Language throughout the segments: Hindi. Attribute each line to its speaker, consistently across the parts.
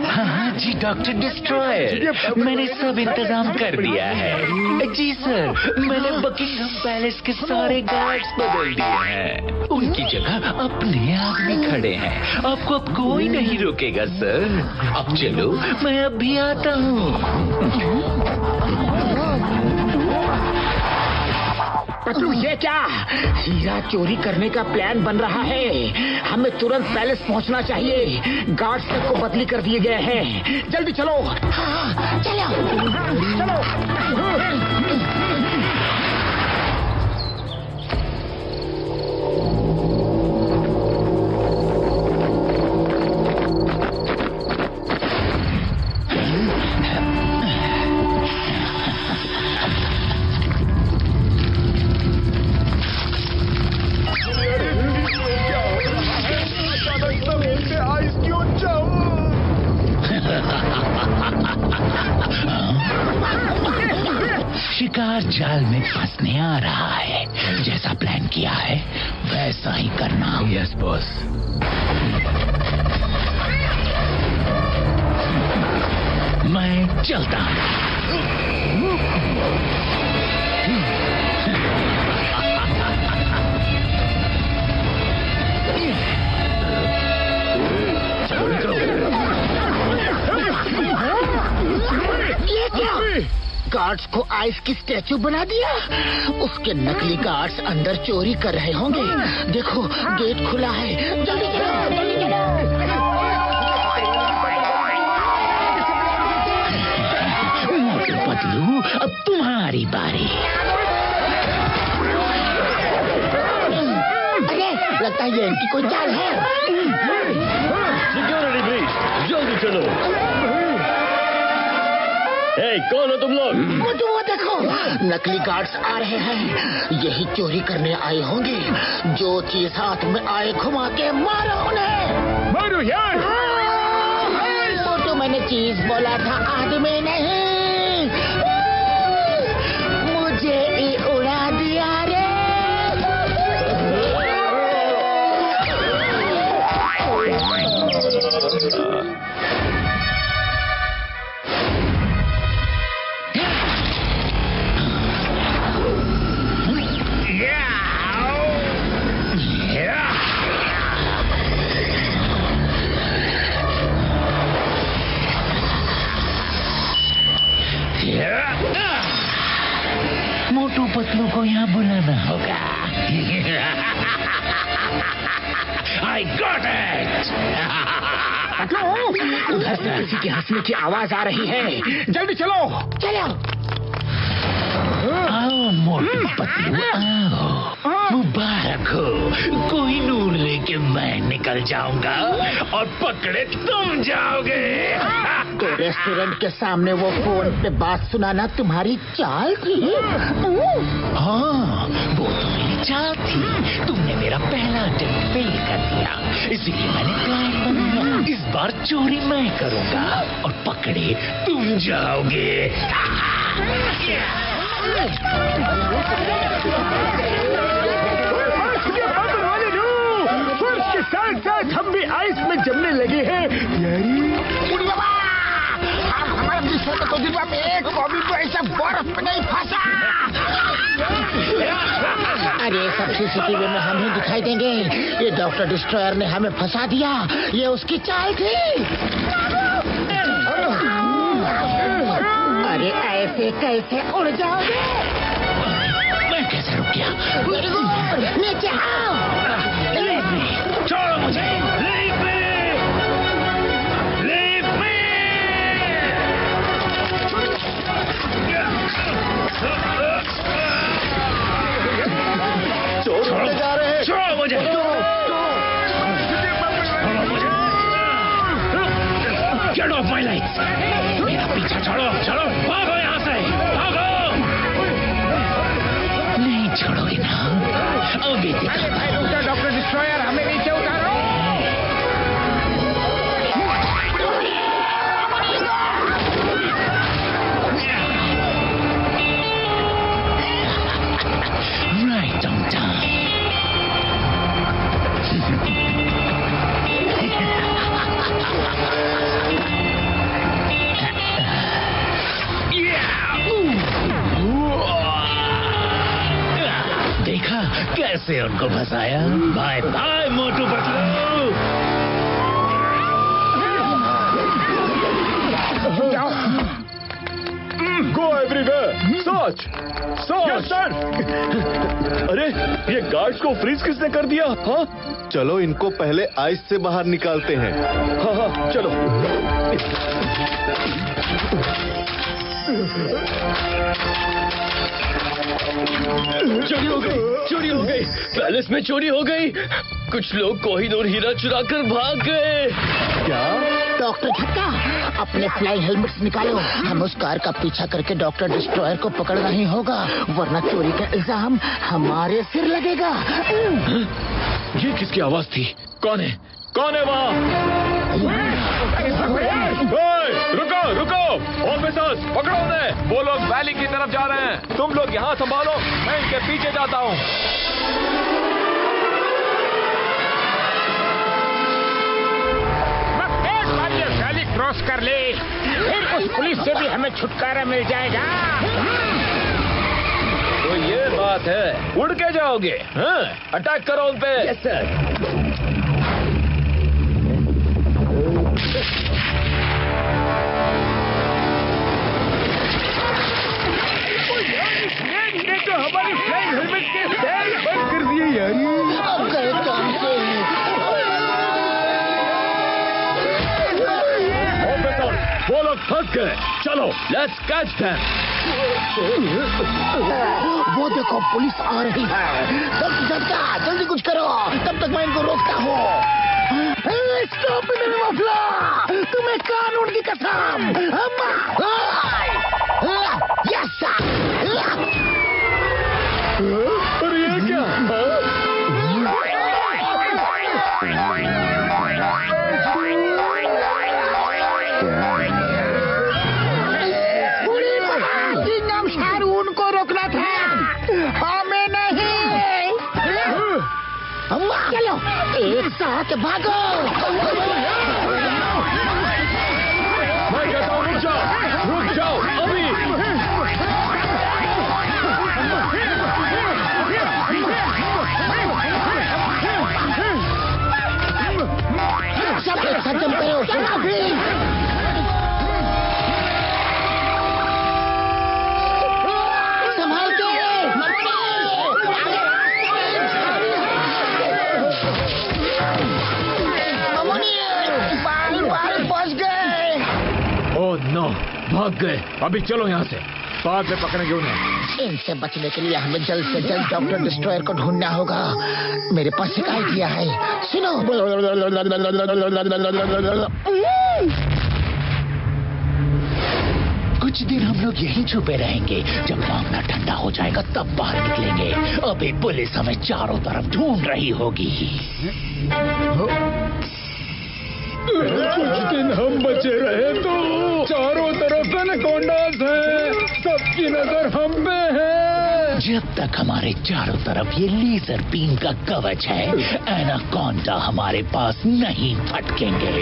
Speaker 1: हाँ जी डॉक्टर डिस्ट्रॉयर, मैंने सब इंतजाम कर दिया है। जी सर, मैंने बकिंगम पैलेस के सारे गार्ड्स बदल दिए हैं। उनकी जगह अपने आदमी खड़े हैं। आपको अब कोई नहीं रोकेगा सर। अब चलो, मैं अब भी आता हूँ।
Speaker 2: पतलू, ये क्या? हीरा चोरी करने का प्लान बन रहा है। हमें तुरंत पैलेस पहुंचना चाहिए। गार्ड्स सबको बदली कर दिए गए हैं। जल्दी चलो। हाँ, चलो।
Speaker 1: शिकार जाल में फंसने आ रहा है। जैसा प्लान किया है वैसा ही करना। Yes boss. मैं चलता हूँ।
Speaker 2: ये क्या? गार्ड्स को आइस की स्टैचू बना दिया। उसके नकली गार्ड्स अंदर चोरी कर रहे होंगे। देखो, गेट खुला है। जल्दी चलो, जल्दी चलो।
Speaker 1: बदलू, अब तुम्हारी बारी।
Speaker 2: अरे, लगता है ये इनकी कोई चाल है।
Speaker 3: सिक्योरिटी ब्रीच, जल्दी चलो। कौन हो तुम लोग?
Speaker 2: वो देखो, नकली गार्ड्स आ रहे हैं। यही चोरी करने आए होंगे। जो चीज हाथ में आए घुमा के मारो उन्हें।
Speaker 3: मारो यार।
Speaker 2: वो तो मैंने चीज बोला था, आदमी नहीं। मुझे ही उड़ा दिया रे।
Speaker 1: मोटू पतलू को यहाँ बुलाना होगा। I got it!
Speaker 2: उधर से किसी की हंसने की आवाज आ रही है। जल्दी चलो। चलो।
Speaker 1: आओ मोटू पतलू, आओ। मुबारक हो। कोई नूर लेके मैं निकल जाऊंगा और पकड़े तुम जाओगे।
Speaker 2: तो रेस्टोरेंट के सामने वो फोन पे बात सुनाना तुम्हारी चाल थी?
Speaker 1: हाँ, वो तो मेरी चाल थी। तुमने मेरा पहला अटेम्प्ट फेल कर दिया, इसीलिए मैंने प्लान बनाया। इस बार चोरी मैं करूंगा और पकड़े तुम जाओगे।
Speaker 3: के साथ साथ हम भी आइस में जमने लगे हैं।
Speaker 2: हमारे एक कॉबी तो ऐसा बर्फ में नहीं फंसा। अरे सब सीसीटीवी में हम ही दिखाई देंगे। ये डॉक्टर डिस्ट्रॉयर ने हमें फंसा दिया। ये उसकी चाल थी। अरे ऐसे कैसे उड़ जाओगे?
Speaker 1: मैं कैसे रुक गया?
Speaker 2: नीचे आओ।
Speaker 1: छोड़ो मुझे। Leave me! Leave me!
Speaker 3: छोड़ो जा रहे हैं।
Speaker 1: छोड़ो मुझे। Get off my legs! मेरा पीछा छोड़ो। चलो भागो यहाँ से। भागो। नहीं छोड़ोगे ना? अभी दिखाता।
Speaker 2: डॉक्टर डिस्ट्रॉयर, हमें नीचे उतारो।
Speaker 1: Right on time. से उनको फंसाया। Bye bye Motu Patlu.
Speaker 3: Go everywhere. Search search sir. अरे ये गार्ड्स को फ्रीज किसने कर दिया? हाँ
Speaker 4: चलो इनको पहले आइस से बाहर निकालते हैं।
Speaker 3: हाँ हाँ चलो। चोरी हो गई, चोरी हो गई, पैलेस में चोरी हो गई। कुछ लोग कोहिनूर हीरा चुरा कर भाग गए।
Speaker 4: क्या?
Speaker 2: डॉक्टर झटका, अपने फ्लाइंग हेलमेट्स निकालो। हम उस कार का पीछा करके डॉक्टर डिस्ट्रॉयर को पकड़ना ही होगा, वरना चोरी का इल्जाम हमारे सिर लगेगा।
Speaker 3: ये किसकी आवाज थी? कौन है? कौन है वहाँ? रुको रुको, ऑफिसर्स पकड़ो उन्हें। वो लोग वैली की तरफ जा रहे हैं, तुम लोग यहाँ संभालो, मैं इनके पीछे जाता हूँ।
Speaker 2: वैली क्रॉस कर ले, फिर उस पुलिस से भी हमें छुटकारा मिल जाएगा।
Speaker 3: तो ये बात है, उड़ के जाओगे? हाँ? अटैक करो उन पे।
Speaker 1: Yes sir.
Speaker 3: हमारी फ्लाइंग हेलमेट के पैर बंद कर दिए यार।
Speaker 2: अब गए काम से।
Speaker 3: ऑफिसर, वो लोग फंस गए। चलो लेट्स कैच देम।
Speaker 2: वो देखो पुलिस आ रही है। झटका, जल्दी कुछ करो, तब तक मैं इनको रोकता हूँ। स्टॉप मेरे मफला, तुम्हें कानून की कसम। यस
Speaker 3: अरे ये क्या?
Speaker 2: किंगडम शाहरुख को रोकना था, हमें नहीं। चलो एक साथ भागो।
Speaker 3: मैं कहता हूँ रुक जाओ अभी।
Speaker 2: सब एक साथ जम करो। संभाल के। बाल पहुंच गए।
Speaker 3: ओह नो, भाग गए। अभी चलो यहाँ से, बाद में पकड़ेंगे उन्हें।
Speaker 2: इनसे बचने के लिए हमें जल्द से जल्द डॉक्टर डिस्ट्रॉयर को ढूंढना होगा। मेरे पास एक आइडिया है, सुनो।
Speaker 1: कुछ दिन हम लोग यहीं छुपे रहेंगे, जब मामला ठंडा हो जाएगा तब बाहर निकलेंगे। अभी पुलिस हमें चारों तरफ ढूंढ रही होगी।
Speaker 3: कुछ दिन हम बचे रहे तो चारों तरफ एनाकोंडास हैं, सबकी नजर हम पे है।
Speaker 1: जब तक हमारे चारों तरफ ये लेजर बीम का कवच है, एनाकोंडा हमारे पास नहीं फटकेंगे।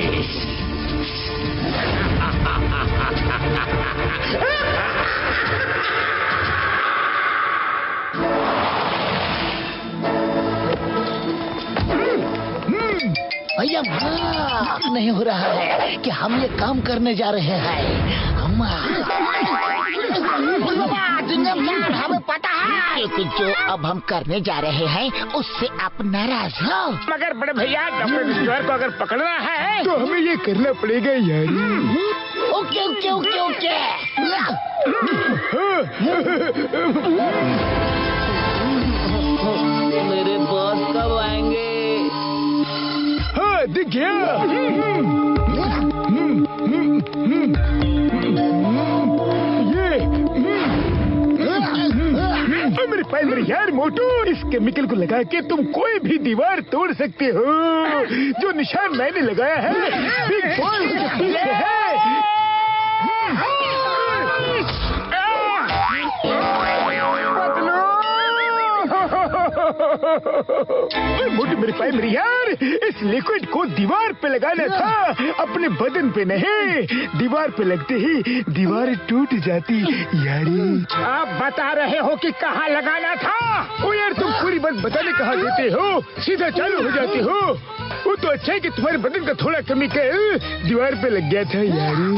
Speaker 2: भैया नहीं हो रहा है कि हम ये काम करने जा रहे हैं। हमें पता है कि जो अब हम करने जा रहे हैं उससे आप नाराज हो।
Speaker 5: मगर बड़े भैया, डॉक्टर डिस्ट्रॉयर को अगर पकड़ना है
Speaker 3: तो हमें ये करना पड़ेगा यार।
Speaker 2: Okay okay okay okay.
Speaker 1: मेरे बॉस कब आएंगे?
Speaker 3: हाँ दिख गया। मेरे पास मेरे यार मोटू, इस केमिकल को लगा के तुम कोई भी दीवार तोड़ सकते हो। जो निशान मैंने लगाया है बिग बॉस के पीछे है। मोटू मेरे पाए मेरी यार, इस लिक्विड को दीवार पे लगाना था, अपने बदन पे नहीं। दीवार पे लगते ही दीवार टूट जाती यारी।
Speaker 5: आप बता रहे हो कि कहाँ लगाना था?
Speaker 3: ओ यार, तुम पूरी बात बताने कहाँ देते हो, सीधा चालू हो जाते हो। वो तो अच्छा है कि तुम्हारे बदन का थोड़ा केमिकल दीवार पे लग गया था यारी।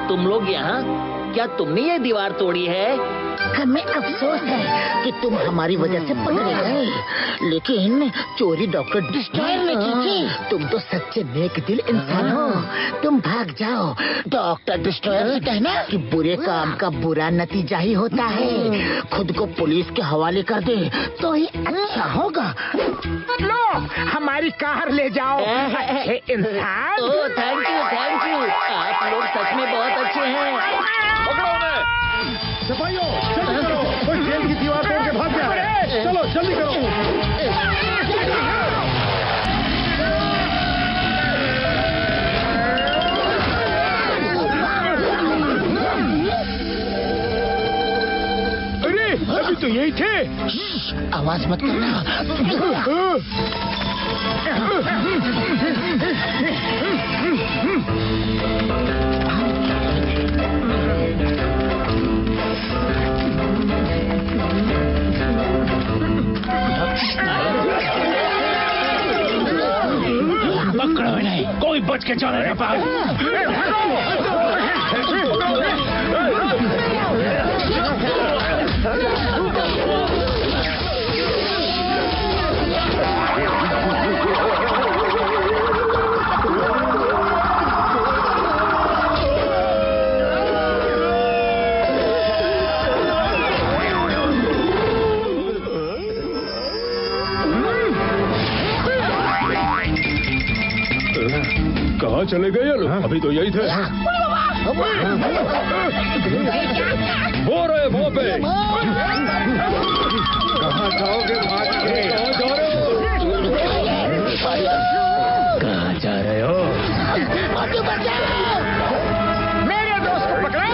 Speaker 2: तुम लोग यहाँ, क्या तुमने ये दीवार तोड़ी है? हमें अफसोस है कि तुम हमारी वजह से पकड़े गए, लेकिन चोरी डॉक्टर डिस्ट्रॉयर ने की थी। तुम तो सच्चे नेक दिल इंसान हो, तुम भाग जाओ। डॉक्टर डिस्ट्रॉयर से कहना कि बुरे काम का बुरा नतीजा ही होता है। खुद को पुलिस के हवाले कर दे तो ही अच्छा होगा।
Speaker 5: लो, हमारी कार ले जाओ, अच्छे इंसान।
Speaker 2: ओह, थैंक यू। आप लोग सच में बहुत अच्छे हैं।
Speaker 3: सिपाहियों, जल्दी करो, कोई जेल की दीवार तोड़ के भाग गया है। चलो जल्दी करो। अरे, अभी तो यही थे।
Speaker 2: आवाज मत करना।
Speaker 1: पकड़ो नहीं, कोई बच के चले ना पाए।
Speaker 3: कहाँ चले गए ये लोग? अभी तो यही थे। वो रहे वहाँ पे। कहाँ जाओगे भाग के? कहाँ जा रहे हो?
Speaker 1: कहाँ जा रहे हो?
Speaker 5: मेरे दोस्त को पकड़ा।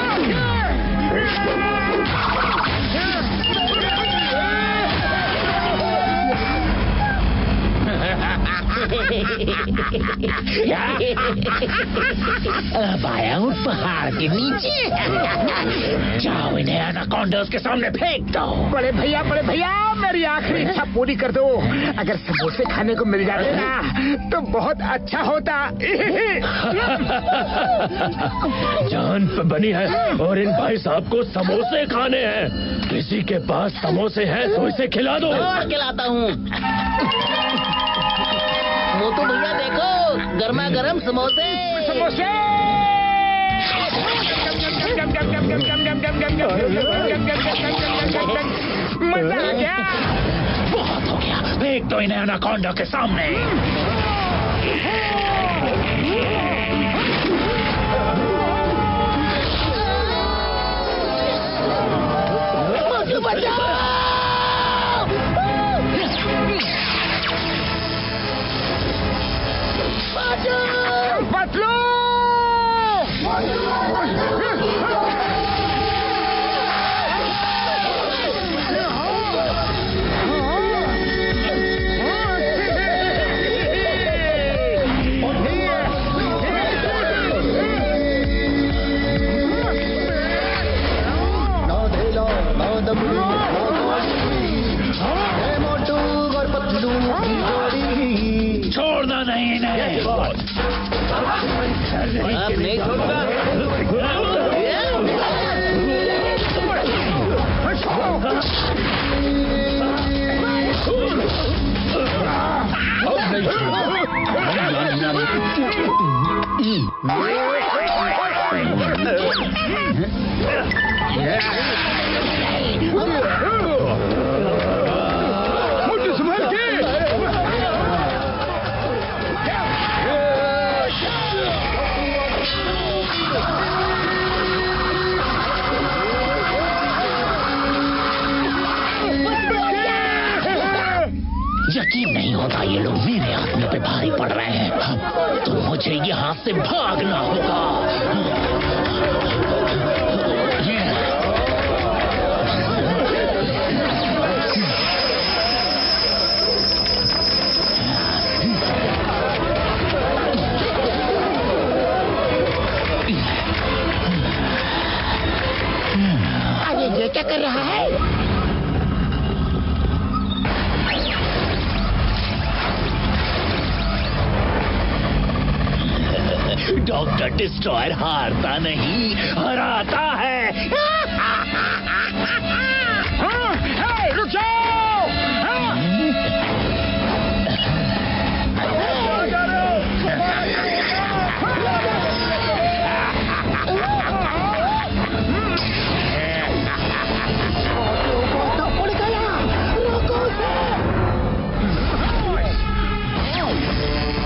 Speaker 1: अब आया हूँ पहाड़ के नीचे। जाओ इन्हें एनाकोंडास के सामने फेंक दो।
Speaker 5: बड़े भैया, मेरी आखिरी इच्छा पूरी कर दो। अगर समोसे खाने को मिल जाते ना तो बहुत अच्छा होता।
Speaker 1: जान पे बनी है और इन भाई साहब को समोसे खाने हैं। किसी के पास समोसे हैं तो इसे खिला दो।
Speaker 2: और खिलाता हूँ। मोटू भैया देखो, गर्मा गर्म समोसे।
Speaker 5: मजा आ गया।
Speaker 1: बहुत हो गया, फेंक दो इन्हें एनाकोंडा के सामने।
Speaker 5: बदलो।
Speaker 1: छोड़ना नहीं इन्हें।
Speaker 2: अब नहीं छोड़ूंगा।
Speaker 3: मुझे संभाल के।
Speaker 2: यकीन नहीं होता ये लोग मेरे आदमी पे भारी पड़ रहे हैं। तो मुझे यहाँ से भागना होगा।
Speaker 5: अरे ये क्या कर रहा है?
Speaker 1: डॉक्टर डिस्ट्रॉयर हारता नहीं, हराता है।
Speaker 5: हे, रुक जाओ! उड़ गया! रोको उसे!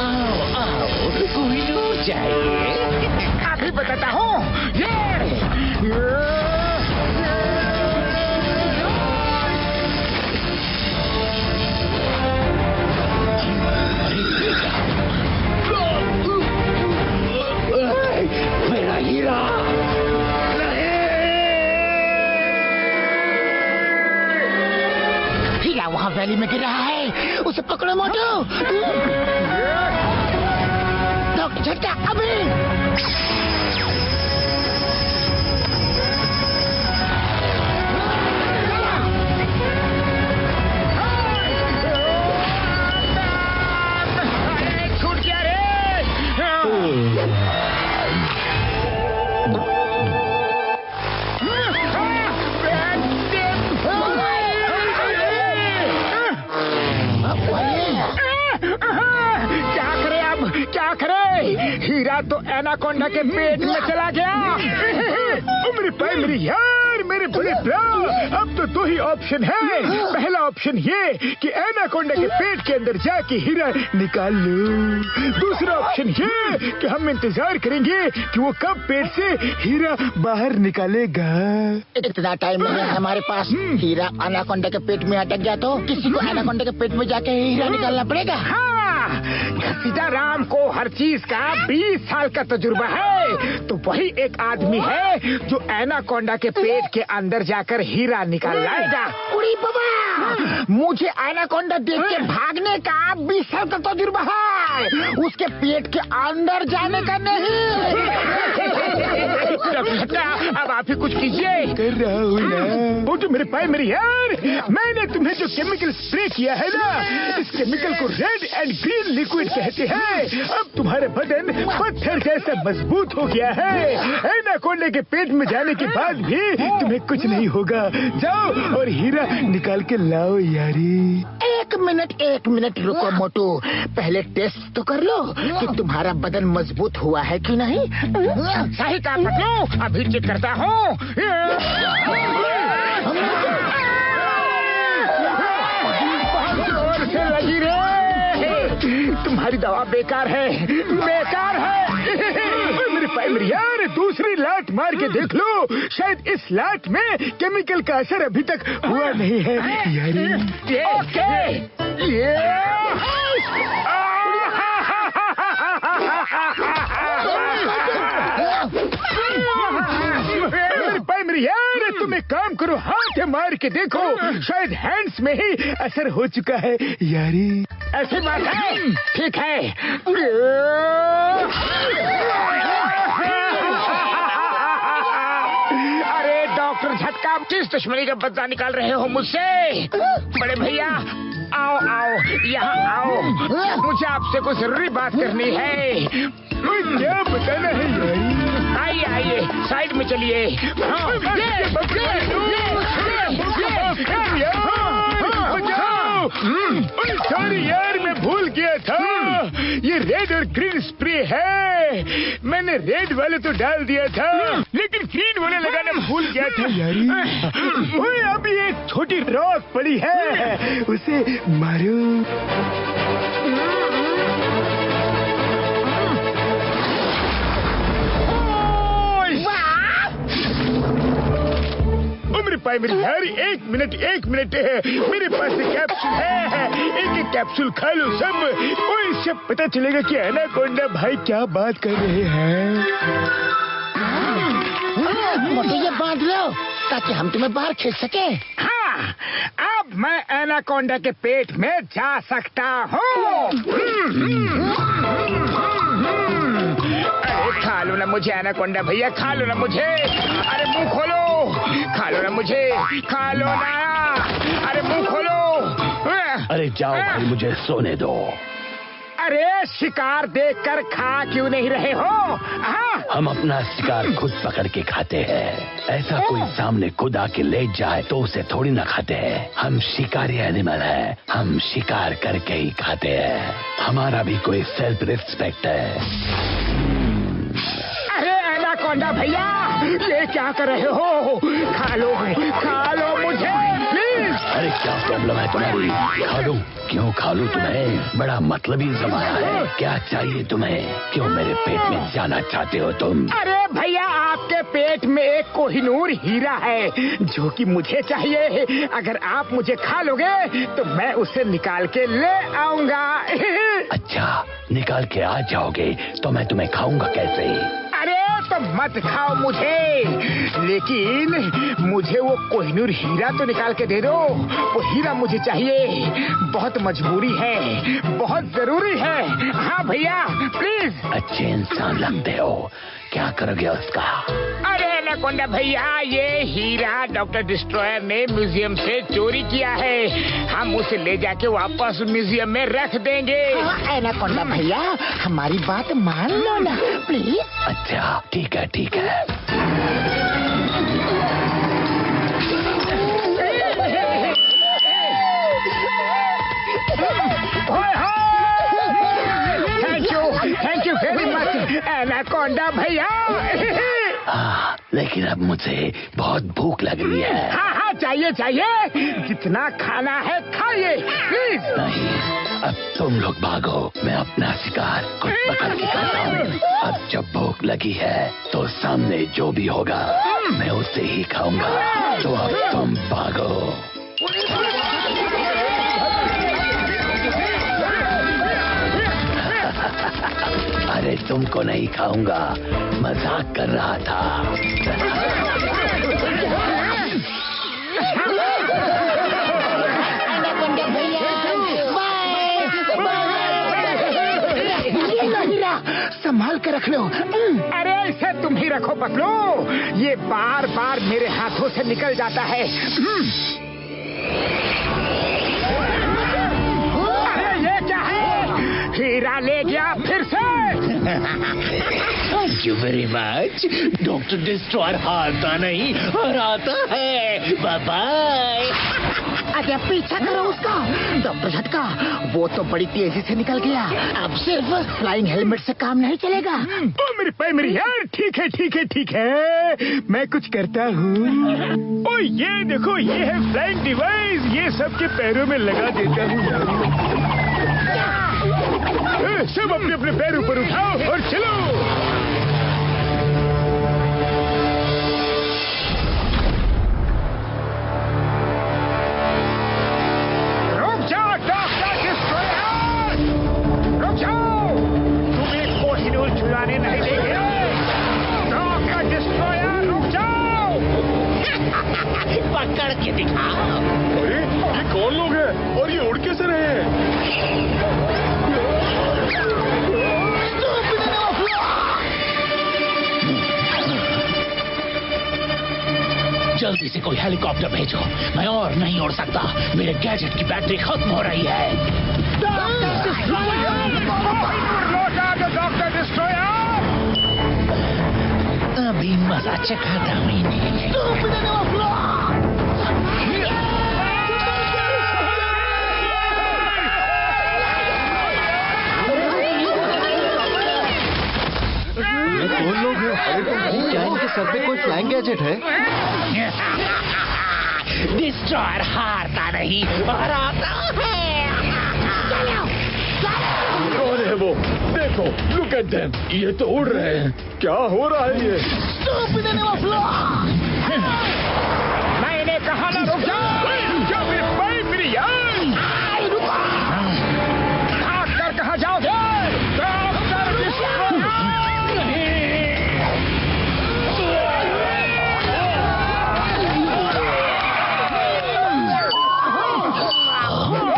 Speaker 1: आओ आओ, कोई दूर जाइए।
Speaker 5: अभी बताता हूँ।
Speaker 1: मेरा हीरा
Speaker 5: हीरा वहाँ वैली में गिर रहा है। उसे पकड़ो मोटू। डॉक्टर झटका अभी। छूट गया रे। क्या करे अब? क्या करे? हीरा तो एनाकोंडा के पेट में चला गया।
Speaker 3: मेरे भाई, मेरे यार, मेरे बड़े भ्रा, अब तो दो ही ऑप्शन है। पहला ऑप्शन ये कि एनाकोंडा के पेट के अंदर जाके हीरा निकाल लो। दूसरा ऑप्शन ये कि हम इंतजार करेंगे कि वो कब पेट से हीरा बाहर निकालेगा।
Speaker 5: इतना टाइम नहीं है हमारे पास। हीरा एनाकोंडा के पेट में अटक गया तो किसी को एनाकोंडा के पेट में जाके हीरा निकालना पड़ेगा। हाँ, सीताराम को हर चीज का 20 साल का तजुर्बा है। तो वही एक आदमी है जो एनाकोंडा के पेट के अंदर जाकर हीरा निकाल लाएगा। उड़ी बाबा, मुझे एनाकोंडा देख के भागने का 20 साल का तजुर्बा है, उसके पेट के अंदर जाने का नहीं। अब आप ही कुछ कीजिए।
Speaker 3: कर रहा हूँ ना। वो तो मेरे भाई, मेरे यार, मैंने तुम्हें जो केमिकल स्प्रे किया है ना, इस केमिकल को रेड एंड ग्रीन लिक्विड कहते हैं। अब तुम्हारा बदन पत्थर जैसा मजबूत हो गया है। एनाकोंडा के पेट में जाने के बाद भी तुम्हें कुछ नहीं होगा। जाओ और हीरा निकाल के लाओ यारी।
Speaker 5: एक मिनट रुको मोटू, पहले टेस्ट तो कर लो कि तुम्हारा बदन मजबूत हुआ है कि नहीं। सही कहा पटलू, अभी चेक करता हूँ। बहुत जोर से लगी रे। तुम्हारी दवा बेकार है, बेकार है।
Speaker 3: मेरे भाई, मेरे यार, दूसरी लात मार के देख लो। शायद इस लात में केमिकल का असर अभी तक हुआ नहीं है यारी। मेरे भाई, मेरे यार, तुम एक काम करो, हाथ मार के देखो, शायद हैंड्स में ही असर हो चुका है यारी।
Speaker 5: ऐसी बात है, ठीक है। अरे डॉक्टर झटका, किस दुश्मनी का बदला निकाल रहे हो मुझसे? बड़े भैया, आओ आओ, यहाँ आओ, मुझे आपसे कुछ जरूरी बात करनी है।
Speaker 3: क्या बताना है यारी?
Speaker 5: आइए आइए, साइड में चलिए।
Speaker 3: सॉरी यार, मैं भूल गया था। ये रेड और ग्रीन स्प्रे है। मैंने रेड वाले तो डाल दिया था, लेकिन ग्रीन वाले लगाना भूल गया था यारी। ओए, अभी एक छोटी रॉक पड़ी है, उसे मारो। पाए मेरी यार। एक मिनट मेरे पास कैप्सूल है, एक कैप्सूल खा लो सब। और इससे पता चलेगा कि एनाकोंडा भाई क्या बात कर रहे हैं।
Speaker 5: मोटे ये बांध लो ताकि हम तुम्हें बाहर खींच सके।
Speaker 3: हाँ, अब मैं एनाकोंडा के पेट में जा सकता हूँ। अरे खा लो ना मुझे एनाकोंडा भैया, खा लो ना मुझे। अरे मुंह खोलो, खा लो ना मुझे, खा लो ना। अरे मुंह खोलो।
Speaker 1: अरे जाओ भाई, मुझे सोने दो।
Speaker 3: अरे शिकार देखकर खा क्यों नहीं रहे हो? हाँ?
Speaker 1: हम अपना शिकार खुद पकड़ के खाते हैं। ऐसा कोई सामने खुद आके लेट जाए तो उसे थोड़ी ना खाते हैं। हम शिकारी एनिमल हैं, हम शिकार करके ही खाते हैं। हमारा भी कोई सेल्फ रिस्पेक्ट है।
Speaker 3: अरे एनाकोंडा भैया, ये क्या कर रहे हो? खा लो मुझे प्लीज।
Speaker 1: अरे क्या प्रॉब्लम है तुम्हारी? खा लूं? क्यों खा लूं तुम्हें? बड़ा मतलबी जमाया है। क्या चाहिए तुम्हें? क्यों मेरे पेट में जाना चाहते हो तुम?
Speaker 3: अरे भैया, आपके पेट में एक कोहिनूर हीरा है जो कि मुझे चाहिए। अगर आप मुझे खा लोगे तो मैं उसे निकाल के ले आऊंगा।
Speaker 1: अच्छा, निकाल के आ जाओगे तो मैं तुम्हें खाऊंगा कैसे?
Speaker 3: अरे तो मत खाओ मुझे, लेकिन मुझे वो कोहिनूर हीरा तो निकाल के दे दो। वो हीरा मुझे चाहिए, बहुत मजबूरी है, बहुत जरूरी है। हाँ भैया प्लीज।
Speaker 1: अच्छे इंसान लगते हो, क्या करोगे उसका?
Speaker 3: अरे एनाकोंडा भैया, ये हीरा डॉक्टर डिस्ट्रॉयर ने म्यूजियम से चोरी किया है। हम उसे ले जाके वापस म्यूजियम में रख देंगे।
Speaker 5: एनाकोंडा भैया, हमारी बात मान लो ना प्लीज।
Speaker 1: अच्छा ठीक है, ठीक है।
Speaker 3: Thank you very much anaconda भैया।
Speaker 1: लेकिन अब मुझे बहुत भूख लग रही है।
Speaker 3: हाँ, चाहिए, जितना खाना है खाइए प्लीज।
Speaker 1: नहीं, अब तुम लोग भागो, मैं अपना शिकार खुद पकड़ के खाता हूँ। अब जब भूख लगी है तो सामने जो भी होगा मैं उसे ही खाऊंगा। तो अब तुम भागो। अरे तुमको नहीं खाऊंगा, मजाक कर रहा था।
Speaker 5: संभाल के रख लो।
Speaker 3: अरे इसे तुम ही रखो पतलू, ये बार बार मेरे हाथों से निकल जाता है। अरे ये क्या है? हीरा ले गया फिर से।
Speaker 1: Thank you very much. Doctor destroyer हारता नहीं, हराता है। Bye bye.
Speaker 5: अरे पीछा करो उसका। डॉक्टर झटका, वो तो बड़ी तेजी से निकल गया। अब सिर्फ फ्लाइंग हेलमेट से काम नहीं चलेगा।
Speaker 3: ओ मेरे पैर, मेरी यार। ठीक है, मैं कुछ करता हूँ। ओ ये देखो, ये है फ्लाइंग डिवाइस। ये सबके पैरों में लगा देता हूँ। सब अपने अपने पैर ऊपर उठाओ और चलो। रुक जाओ डॉक्टर डिस्ट्रॉयर, रुक जाओ। तुम्हें कोहिनूर चुराने नहीं देंगे। डॉक्टर डिस्ट्रॉयर रुक जाओ।
Speaker 1: पकड़ के दिखाओ।
Speaker 4: अरे ये कौन लोग हैं और ये उड़ कैसे रहे हैं?
Speaker 1: जल्दी से कोई हेलीकॉप्टर भेजो, मैं और नहीं उड़ सकता। मेरे गैजेट की बैटरी खत्म हो रही है।
Speaker 3: डॉक्टर डिस्ट्रॉयर,
Speaker 1: अभी मजा चखाता हूँ इन्हें।
Speaker 4: कौन लोग हैं? क्या इनके सर पे कोई फ्लाइंग गैजेट है?
Speaker 1: डिस्ट्रॉयर हारता नहीं, हराता है।
Speaker 4: कौन है वो? देखो, लुक एट देम। ये तो उड़ रहे हैं। क्या हो रहा है ये?
Speaker 3: मैं मैंने कहा ना रुक जा। मेरे भाई मेरी यार भाग कर कहाँ जाओगे? Doctor destroyer!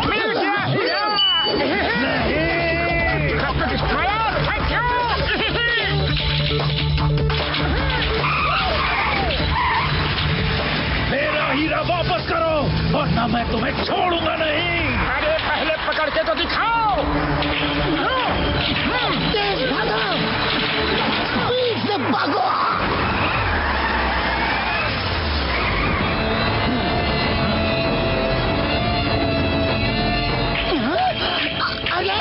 Speaker 3: मिल गया हीरा। Doctor destroyer, thank you.
Speaker 1: मेरा हीरा वापस करो वरना मैं तुम्हें छोड़ूंगा नहीं।
Speaker 3: अरे पहले पकड़ के तो दिखाओ।
Speaker 2: तेज भागो, स्पीड से भागो। अरे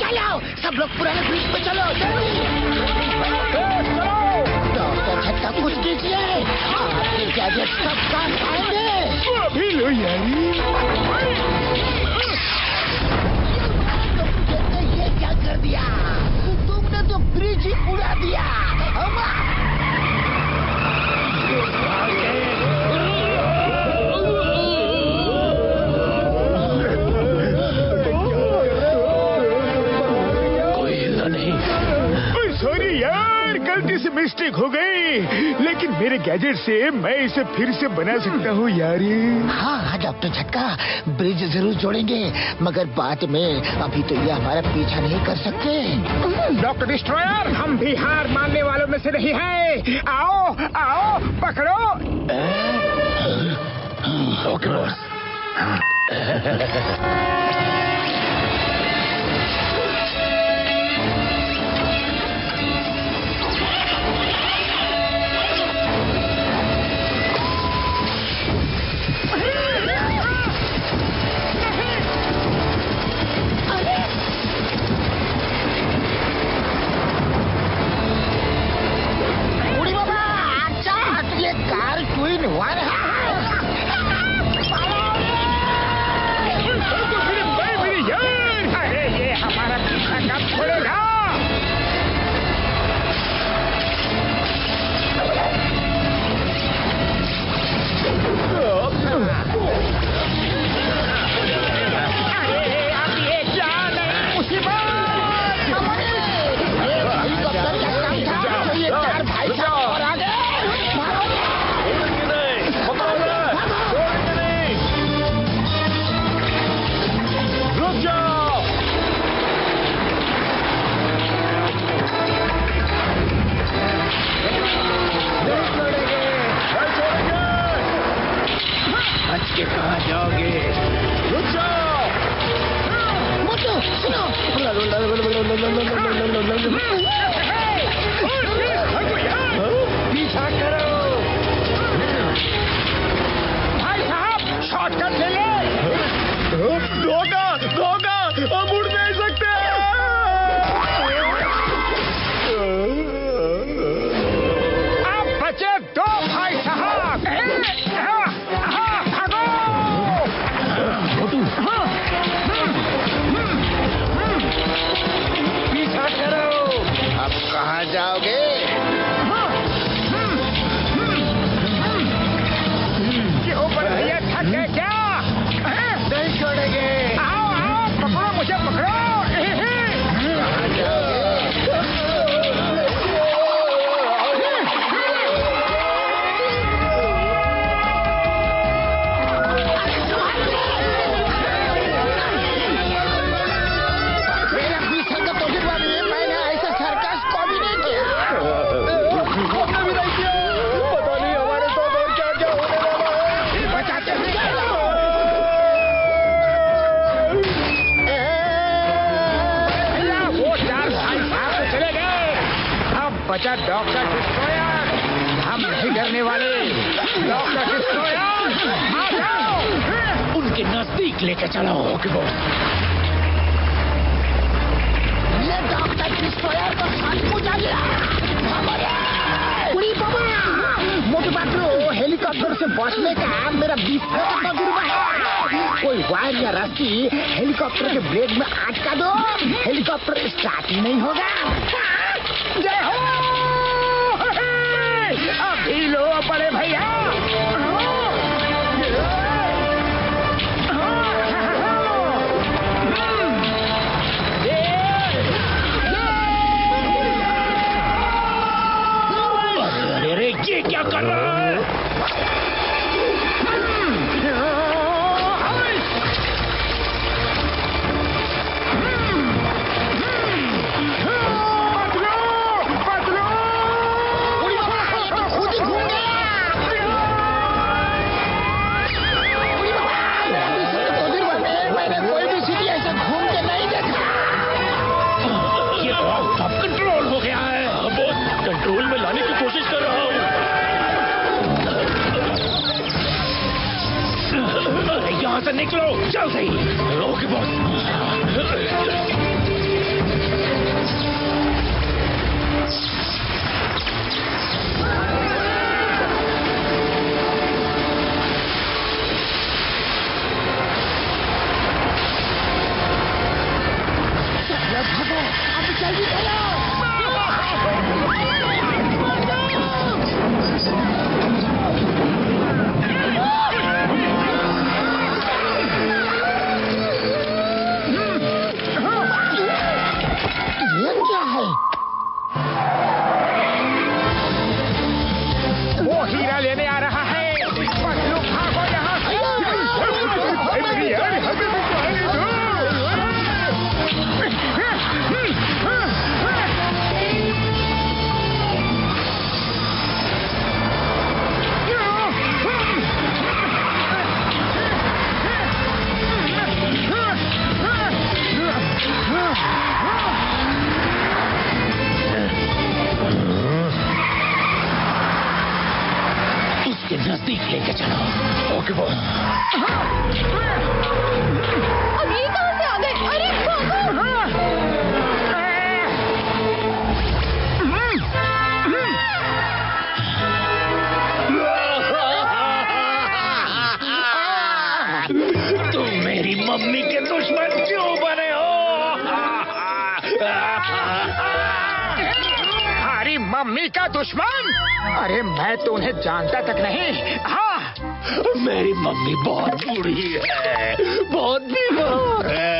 Speaker 2: चलो, सब लोग पुराने ब्रिज पे चलो, जल्दी। डॉक्टर झटका कुछ कीजिए, आपके गैजेट सब काम आएंगे।
Speaker 3: अभी लो यारी।
Speaker 2: तुमने ये क्या कर दिया? तुमने तो ब्रिज ही उड़ा दिया।
Speaker 1: कोई हिला नहीं।
Speaker 3: सॉरी यार, गलती से मिस्टेक हो गई, लेकिन मेरे गैजेट से मैं इसे फिर से बना सकता हूँ यार।
Speaker 2: हाँ डॉक्टर झटका, ब्रिज जरूर जोड़ेंगे, मगर बाद में। अभी तो ये हमारा पीछा नहीं कर सकते।
Speaker 3: डॉक्टर डिस्ट्रॉयर, हम भी हार मानने वालों में से नहीं हैं। आओ आओ, पकड़ो।
Speaker 1: Okay boss.
Speaker 2: उड़ी बाबा, अच्छा ये कार ट्विन वन है।
Speaker 3: मेरी यार, अरे ये हमारा पीछा कब छोड़ेगा? अरे अब ये क्या नहीं मुसीबत।
Speaker 2: हेलीकॉप्टर का काम था, तो ये चार भाई साहब और आगे।
Speaker 3: रुक जाओ।
Speaker 1: बच के कहाँ जाओगे?
Speaker 3: रुक जाओ।
Speaker 2: मोटू सुनो।
Speaker 3: पीछा करो। भाई साहब, शॉर्टकट ले ले। धोखा धोखा, हम उड़ नहीं सकते। आप बचे दो भाई साहब। भागो। पीछा करो।
Speaker 2: अब कहाँ जाओगे?
Speaker 3: क्यों बड़े भैया, थक गए क्या?
Speaker 2: नहीं छोड़ेंगे।
Speaker 3: आओ आओ, पकड़ो मुझे, पकड़ो।
Speaker 2: कहाँ जाओगे? मेरा पीछे का तजुर्बा नहीं है, मैंने ऐसा सर्कस कभी नहीं किया।
Speaker 3: हमने भी नहीं किया। पता नहीं हमारे साथ और क्या क्या होने वाला है।
Speaker 2: बचाते हैं।
Speaker 3: भैया, वो चार भाई साहब तो चले गए। अब बचा डॉक्टर डिस्ट्रॉयर। हम नहीं डरने वाले। डॉक्टर डिस्ट्रॉयर, आ जाओ।
Speaker 1: उनके नजदीक लेके चलो। Okay boss.
Speaker 2: ये डॉक्टर डिस्ट्रॉयर को सचमुच आ गया। उड़ी बाबा, मोटू बाबू, हेलीकॉप्टर से बचने का मेरा 20 साल का तजुर्बा है। कोई वायर या रस्सी हेलीकॉप्टर के ब्रेक में अटका दो, हेलीकॉप्टर स्टार्ट ही नहीं होगा।
Speaker 3: जय हो। अभी लो बड़े भैया।
Speaker 1: यहाँ से निकलो जल्दी। Okay boss. नजदीक लेके चलो। Okay boss.
Speaker 6: अब ये कहां से आ गए? अरे
Speaker 1: तुम मेरी मम्मी के दुश्मन क्यों बने हो?
Speaker 2: हमारी मम्मी का दुश्मन? अरे मैं तो उन्हें जानता तक नहीं। हाँ,
Speaker 1: मेरी मम्मी बहुत बूढ़ी है, बहुत बीमार है।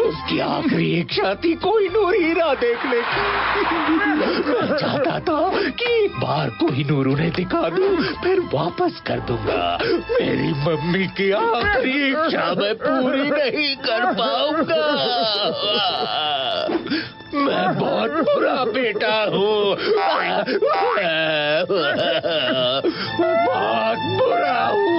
Speaker 1: उसकी आखिरी इच्छा थी कोई नूर हीरा देखने की। मैं चाहता था कि एक बार कोई नूर उन्हें दिखा दूं, फिर वापस कर दूंगा। मेरी मम्मी की आखिरी इच्छा मैं पूरी नहीं कर पाऊंगा। मैं बहुत बुरा बेटा हूँ, बहुत बुरा हूँ।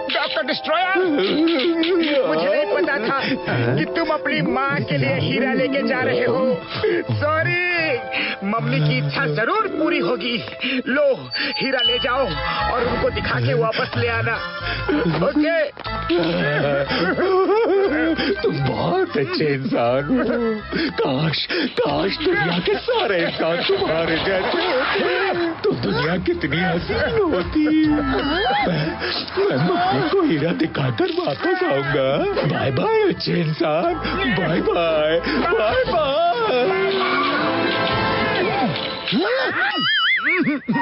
Speaker 2: डॉक्टर डिस्ट्रॉयर, मुझे नहीं पता था कि तुम अपनी माँ के लिए हीरा लेके जा रहे हो। सॉरी, मम्मी की इच्छा जरूर पूरी होगी। लो, हीरा ले जाओ और उनको दिखा के वापस ले आना। ओके?
Speaker 1: तुम बहुत अच्छे इंसान हो। काश दुनिया के सारे इंसान तुम्हारे जैसे होते, तो दुनिया कितनी आसान होती। मैं मम्मी को हीरा दिखाकर वापस आऊंगा। बाय बाय अच्छे इंसान, बाय बाय, बाय बाय।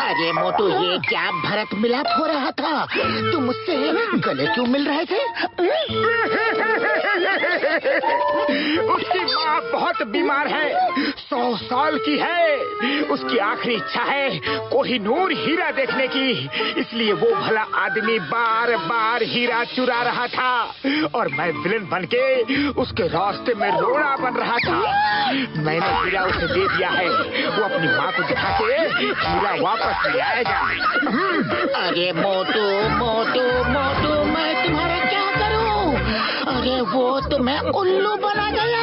Speaker 2: अरे मोटू, ये क्या भरत मिलाप हो रहा था? तुम मुझसे गले क्यों मिल रहे थे? उसकी माँ बहुत बीमार है, 100 साल की है। उसकी आखिरी इच्छा है कोहिनूर हीरा देखने की, इसलिए वो भला आदमी बार बार हीरा चुरा रहा था और मैं विलन बनके उसके रास्ते में रोड़ा बन रहा था। मैंने हीरा उसे दे दिया है, वो अपनी माँ को दिखा के हीरा वापस ले आएगा। अरे मोटू मोटू मोटू, मैं तुम्हारा क्या करूं? अरे वो तुम्हें उल्लू बना गया।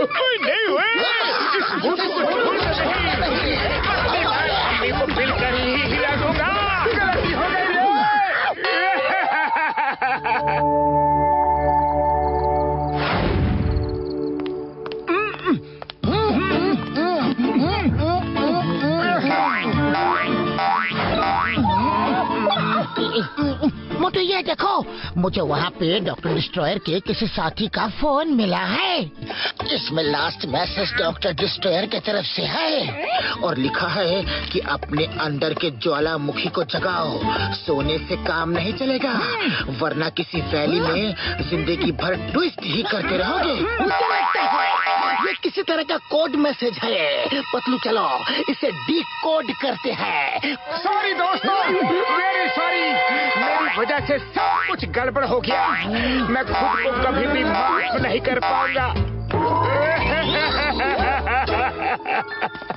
Speaker 2: कोई नहीं हुए, इस मोटू को ढूंढ नहीं, मम्मी को मिलकर ही हीरा दूंगा। गलती हो गई रे। मोटू, ये देखो, मुझे वहाँ पे डॉक्टर डिस्ट्रॉयर के किसी साथी का फोन मिला है। इसमें लास्ट मैसेज डॉक्टर डिस्ट्रॉयर की तरफ से है और लिखा है कि अपने अंदर के ज्वालामुखी को जगाओ, सोने से काम नहीं चलेगा, वरना किसी वैली में जिंदगी भर ट्विस्ट ही करते रहोगे। मुझे लगता है ये किसी तरह का कोड मैसेज है। पतलू, चलो इसे डिकोड करते हैं। सॉरी दोस्तों, वेरी सॉरी, मेरी वजह से सब कुछ गड़बड़ हो गया। मैं खुद को कभी भी माफ नहीं कर पाऊंगा।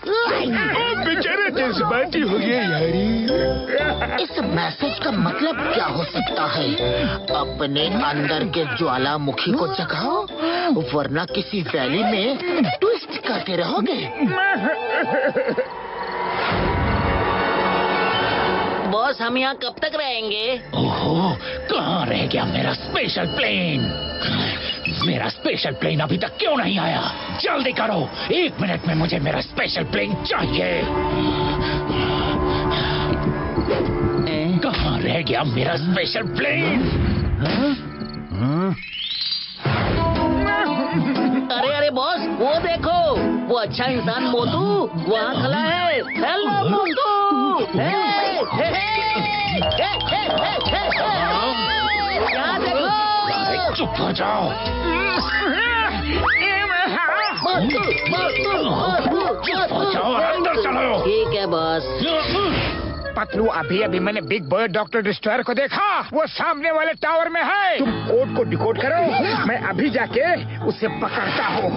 Speaker 3: बेचारा जज्बाती हो गया यारी।
Speaker 2: इस मैसेज का मतलब क्या हो सकता है? अपने अंदर के ज्वालामुखी को जगाओ, वरना किसी वैली में ट्विस्ट करते रहोगे।
Speaker 5: बॉस, हम यहाँ कब तक रहेंगे?
Speaker 1: ओहो, कहाँ रह गया मेरा स्पेशल प्लेन? मेरा स्पेशल प्लेन अभी तक क्यों नहीं आया? जल्दी करो, 1 मिनट में मुझे मेरा स्पेशल प्लेन चाहिए। कहाँ रह गया मेरा स्पेशल प्लेन?
Speaker 5: अरे अरे बॉस, वो देखो, वो अच्छा इंसान मोटू वहाँ खड़ा है। हेलो मोटू। यहाँ देखो।
Speaker 1: चुप हो जाओ। चुप हो जाओ और अंदर चलो।
Speaker 5: ठीक है बॉस।
Speaker 3: पतलू, अभी अभी मैंने बिग बर्ड डॉक्टर डिस्ट्रॉयर को देखा। वो सामने वाले टावर में है। तुम कोड को डिकोड करो, मैं अभी जाके उसे पकड़ता हूँ।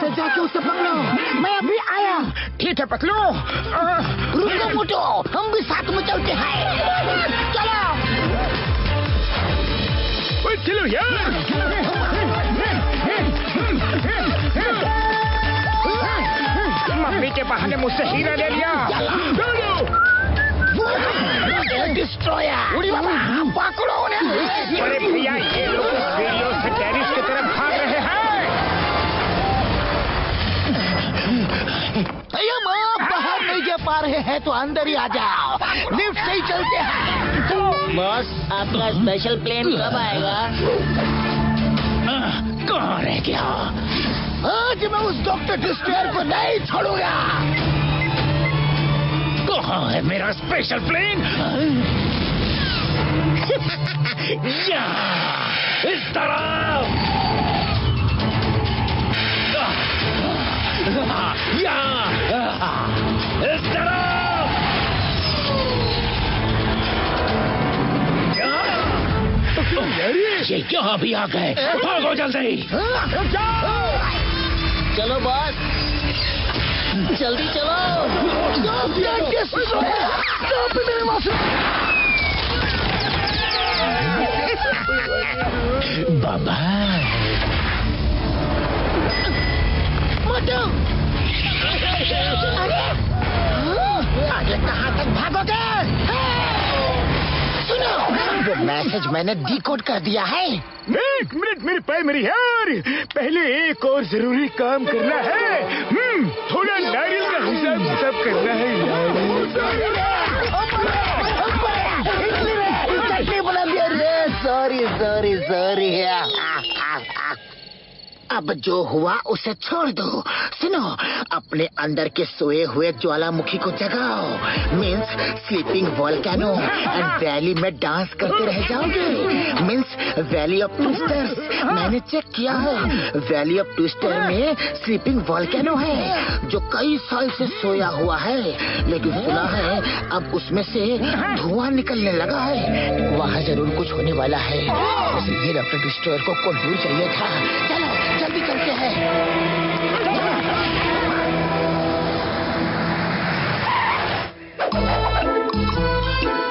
Speaker 2: जाके उसे पकड़ो, मैं अभी आया।
Speaker 3: ठीक है पतलू।
Speaker 2: रुको मोटू, हम भी साथ में चलते हैं। चलो
Speaker 3: चलो यार। मम्मी के बहाने मुझसे हीरा ले लिया।
Speaker 2: डिस्ट्रॉयर, पकड़ो उन्हें।
Speaker 3: अरे भैया, ये लोग इस वीडियो से टेरिस की तरफ भाग रहे हैं।
Speaker 2: भैया, आप बाहर नहीं जा पा रहे हैं तो अंदर ही आ जाओ। लिफ्ट से ही चलते हैं।
Speaker 5: बॉस, आपका स्पेशल प्लेन कब आएगा?
Speaker 1: कहाँ रह गया?
Speaker 2: आज मैं उस डॉक्टर डिस्ट्रॉयर को नहीं छोड़ूंगा।
Speaker 1: कहाँ है मेरा स्पेशल प्लेन? यहाँ, इस तरफ। यहाँ, इस तरफ। ये यहाँ भी आ गए। भागो जल्दी।
Speaker 5: चलो बॉस, जल्दी चलो।
Speaker 1: बाबा,
Speaker 2: मोटू, आगे कहाँ तक भागोगे? सुनो, वो मैसेज मैंने डिकोड कर दिया है।
Speaker 3: 1 मिनट मेरे प्राइमरी यार, पहले एक और जरूरी काम करना है। थोड़ा नारियल का हिसाब किताब करना है यार।
Speaker 2: सॉरी। अब जो हुआ उसे छोड़ दो। सुनो, अपने अंदर के सोए हुए ज्वालामुखी को जगाओ। Means sleeping volcano and valley में डांस करते रह जाओगे। Means valley of twisters. मैंने चेक किया है, वैली ऑफ ट्विस्टर में स्लीपिंग वोल्केनो है जो कई साल से सोया हुआ है, लेकिन सुना है अब उसमें से धुआं निकलने लगा है। वहाँ जरूर कुछ होने वाला है, इसलिए डॉक्टर डिस्ट्रॉयर को कोहिनूर चाहिए था। चलो जल्दी करते हैं।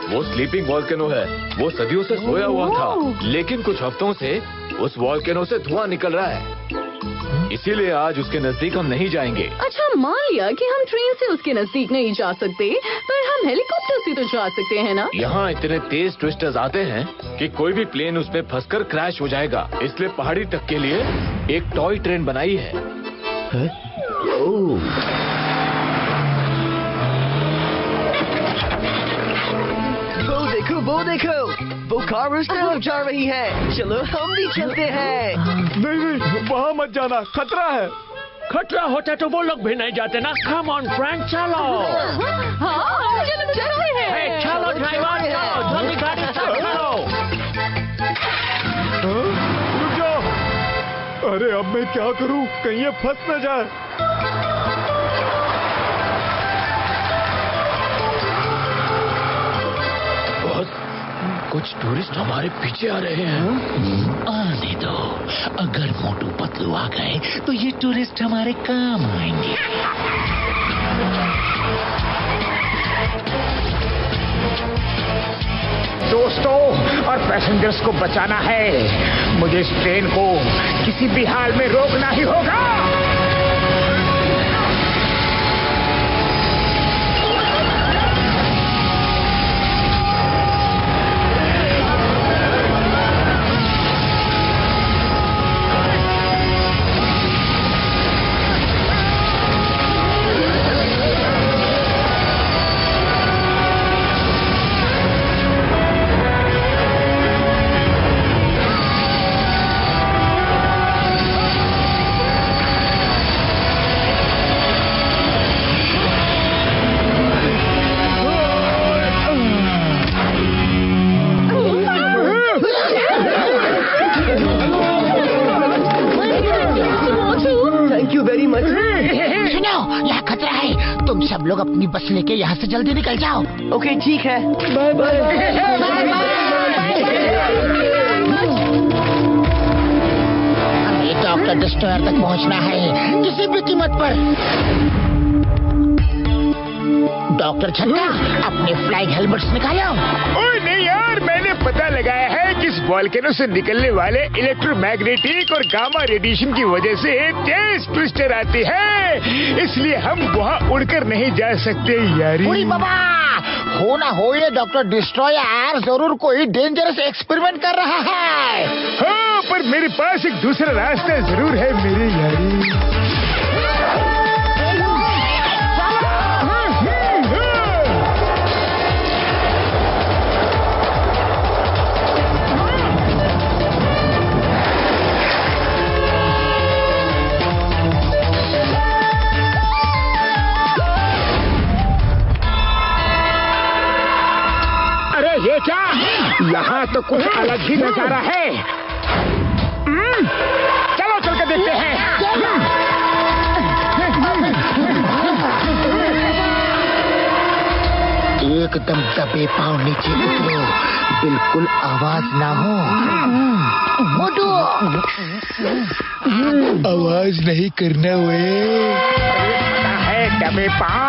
Speaker 4: वो स्लीपिंग वॉल्केनो है। वो सदियों से सोया हुआ था, लेकिन कुछ हफ्तों से उस वॉल्केनो से धुआं निकल रहा है। इसीलिए आज उसके नजदीक हम नहीं जाएंगे।
Speaker 6: अच्छा, मान लिया कि हम ट्रेन से उसके नजदीक नहीं जा सकते, पर हम हेलीकॉप्टर से तो जा सकते हैं ना?
Speaker 4: यहाँ इतने तेज ट्विस्टर्स आते हैं कि कोई भी प्लेन उसमें फंसकर क्रैश हो जाएगा। इसलिए पहाड़ी तक के लिए एक टॉय ट्रेन बनाई है।
Speaker 7: वो देखो, वो कार उस तरफ जा रही है। चलो हम भी चलते हैं।
Speaker 4: नहीं, वहाँ मत जाना, खतरा है।
Speaker 1: खतरा होता तो वो लोग भी नहीं जाते ना। कम ऑन फ्रेंड, चलो।
Speaker 6: हाँ, चलते हैं।
Speaker 1: चलो ड्राइवर, चलो जल्दी गाड़ी स्टार्ट करो।
Speaker 4: रुक जाओ। अरे अब मैं क्या करूँ, कहीं ये फंस न जाए। कुछ कुछ टूरिस्ट हमारे पीछे आ रहे हैं।
Speaker 1: आने दो, अगर मोटू पतलू आ गए तो ये टूरिस्ट हमारे काम आएंगे।
Speaker 3: दोस्तों और पैसेंजर्स को बचाना है। मुझे इस ट्रेन को किसी भी हाल में रोकना ही होगा।
Speaker 2: तुम सब लोग अपनी बस लेके यहाँ से जल्दी निकल जाओ।
Speaker 7: ओके ठीक है।
Speaker 3: Bye bye.
Speaker 2: हमें डॉक्टर डिस्ट्रॉयर तक पहुँचना है किसी भी कीमत पर। डॉक्टर छत्ता अपने फ्लाइंग हेलमेट्स निकालो।
Speaker 3: ओए नहीं यार, मैंने पता लगाया है कि इस वॉल्केनो से निकलने वाले इलेक्ट्रोमैग्नेटिक और गामा रेडिएशन की वजह से तेज ट्विस्टर आती है, इसलिए हम वहाँ उड़कर नहीं जा सकते यारी।
Speaker 2: उड़ी बाबा, हो ना हो ये डॉक्टर डिस्ट्रॉयर जरूर कोई डेंजरस एक्सपेरिमेंट कर रहा है।
Speaker 3: हाँ, पर मेरे पास एक दूसरा रास्ता जरूर है मेरे यारी। ये क्या? यहाँ तो कुछ अलग ही नजारा है। चलो चल के देखते हैं।
Speaker 2: एकदम दबे पाँव नीचे उतरो, बिल्कुल आवाज ना हो। मोटू,
Speaker 3: आवाज नहीं करना हुए। है दबे पाँव।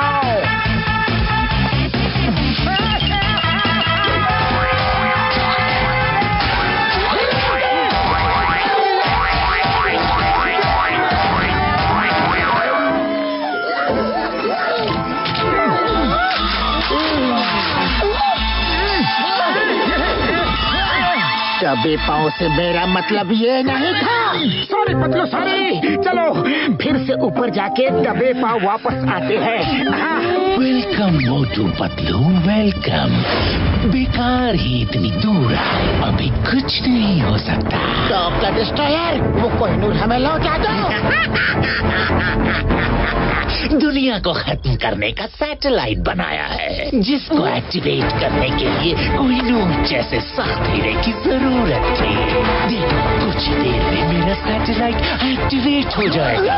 Speaker 2: दबे पाँव से मेरा मतलब ये नहीं था।
Speaker 3: Sorry Patlu, sorry. चलो फिर से ऊपर जाके दबे पाँव वापस आते हैं।
Speaker 1: Welcome Motu Patlu, welcome. बेकार ही इतनी दूर आए, अभी कुछ नहीं हो सकता।
Speaker 2: डॉक्टर डिस्ट्रॉयर, वो कोहिनूर हमें लौटा दो।
Speaker 1: दुनिया को खत्म करने का सैटेलाइट बनाया है, जिसको एक्टिवेट करने के लिए कोहिनूर जैसे सख्त हीरे की जरूरत थी। देखो कुछ देर में मेरा सैटेलाइट एक्टिवेट हो जाएगा।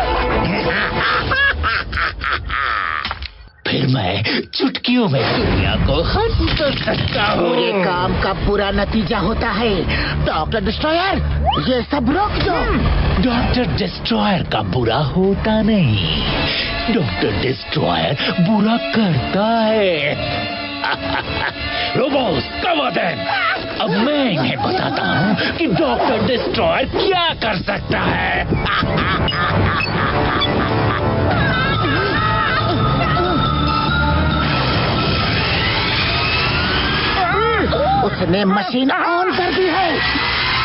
Speaker 1: फिर मैं चुटकियों में दुनिया को खत्म कर सकता हूँ।
Speaker 2: पूरे काम का बुरा नतीजा होता है। डॉक्टर डिस्ट्रॉयर, ये सब रोक दो।
Speaker 1: डॉक्टर डिस्ट्रॉयर का बुरा होता नहीं, डॉक्टर डिस्ट्रॉयर बुरा करता है। रोबोस, कवर देम। अब मैं इन्हें बताता हूँ कि डॉक्टर डिस्ट्रॉयर क्या कर सकता है।
Speaker 2: उसने मशीन ऑन कर दी है।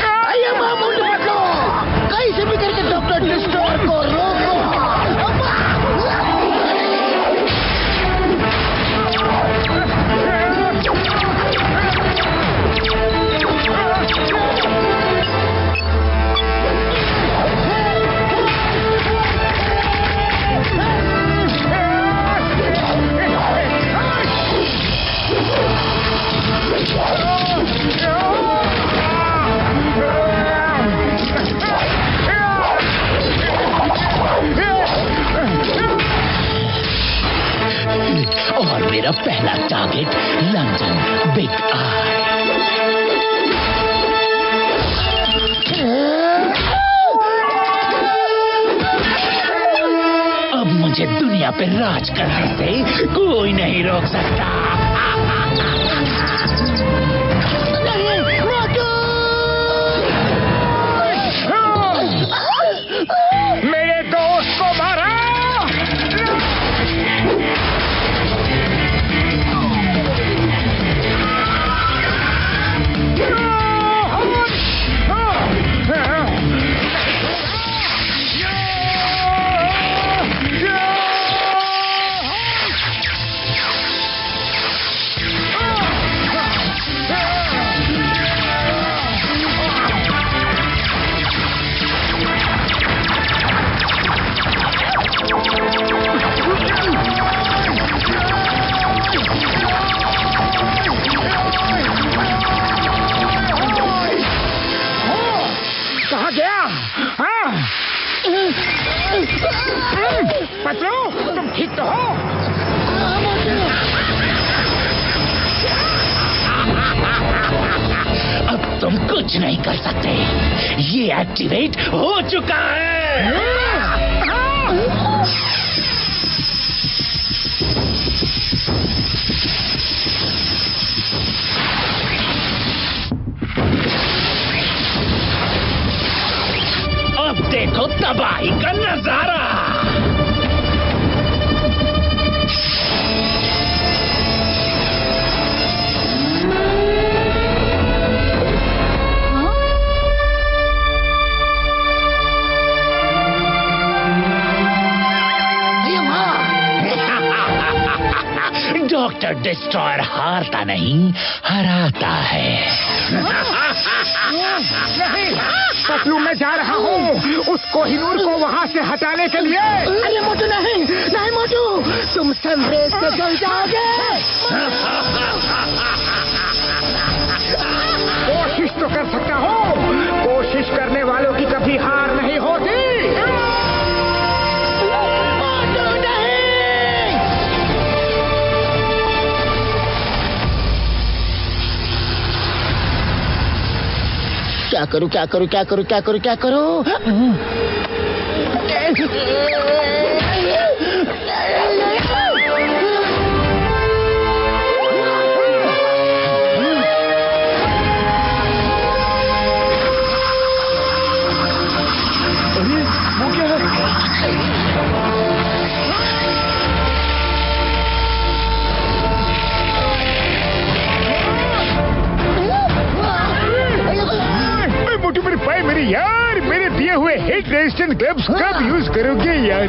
Speaker 2: आइए मामूली बदलो, कैसे भी करके डॉक्टर डिस्ट्रॉयर को रोको।
Speaker 1: और मेरा पहला टारगेट लंदन बिग आई। दुनिया पे राज करने से कोई नहीं रोक सकता।
Speaker 3: मेरे दोस्त को मारा। कहाँ गया? हाँ? पतलू, तुम ठीक तो हो?
Speaker 1: अब तुम कुछ नहीं कर सकते, ये एक्टिवेट हो चुका है। अब देखो तबाही का नजारा। डॉक्टर डिस्ट्रॉयर हारता नहीं, हराता है।
Speaker 3: नहीं, पतलू मैं जा रहा हूँ उस कोहिनूर को वहाँ से हटाने के लिए।
Speaker 2: अरे मोटू नहीं, नहीं मोटू, तुम सनरेज से जल जाओगे।
Speaker 3: कोशिश तो कर सकता हूँ, कोशिश करने वालों की कभी हार नहीं होती।
Speaker 2: क्या करूं, क्या करूं, क्या करूं, क्या करूं, क्या करूं?
Speaker 3: वो क्या है? मोटू मेरे पाए मेरे यार, मेरे दिए हुए हिट रेजिस्टेंट ग्लव्स कब यूज करोगे यार?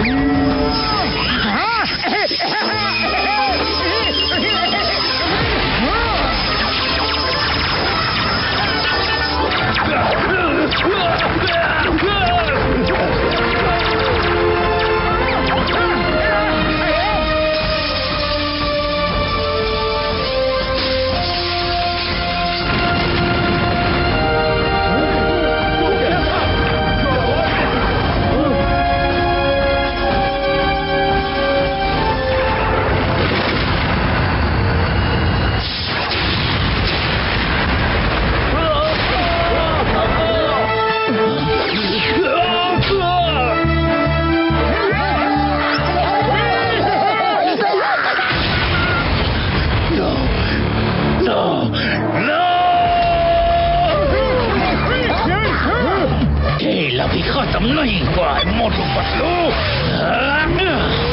Speaker 1: खेल अभी खत्म नहीं हुआ है मोटू पतलू।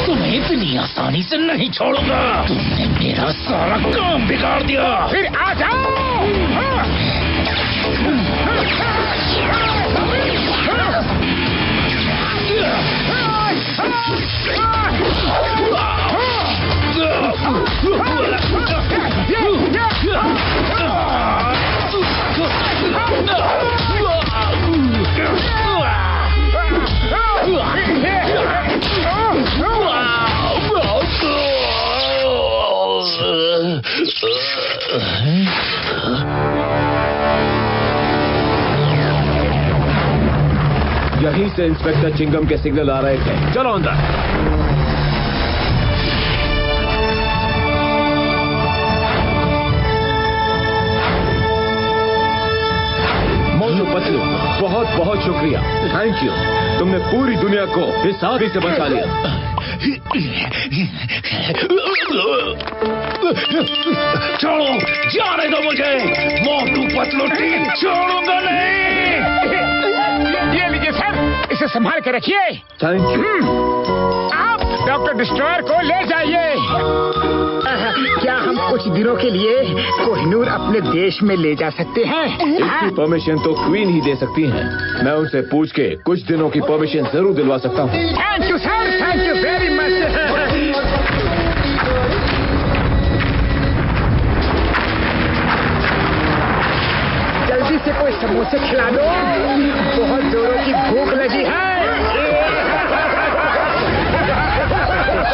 Speaker 1: तुम्हें इतनी आसानी से नहीं छोड़ूंगा। तुमने मेरा सारा काम बिगाड़ दिया।
Speaker 3: फिर आ जाओ।
Speaker 4: यहीं से इंस्पेक्टर चिंगम के सिग्नल आ रहे थे। चलो अंदर। मोटू पतलू, बहुत बहुत शुक्रिया, थैंक यू। तुमने पूरी दुनिया को इस आग से बचा लिया।
Speaker 1: छोड़ो, जाने दो मुझे। मोटू पतलू टीम छोड़ूंगा नहीं।
Speaker 3: ये लीजिए सर, इसे संभाल के रखिए।
Speaker 4: Thank you.
Speaker 3: आप डॉक्टर डिस्ट्रॉयर को ले जाइए। क्या हम कुछ दिनों के लिए कोहिनूर अपने देश में ले जा सकते हैं?
Speaker 4: इसकी परमिशन तो क्वीन ही दे सकती हैं। मैं उनसे पूछ के कुछ दिनों की परमिशन जरूर दिलवा सकता हूँ।
Speaker 3: Thank you sir, thank you very much. जल्दी से कोई समोसे खिला दो, बहुत जोरों की भूख लगी है।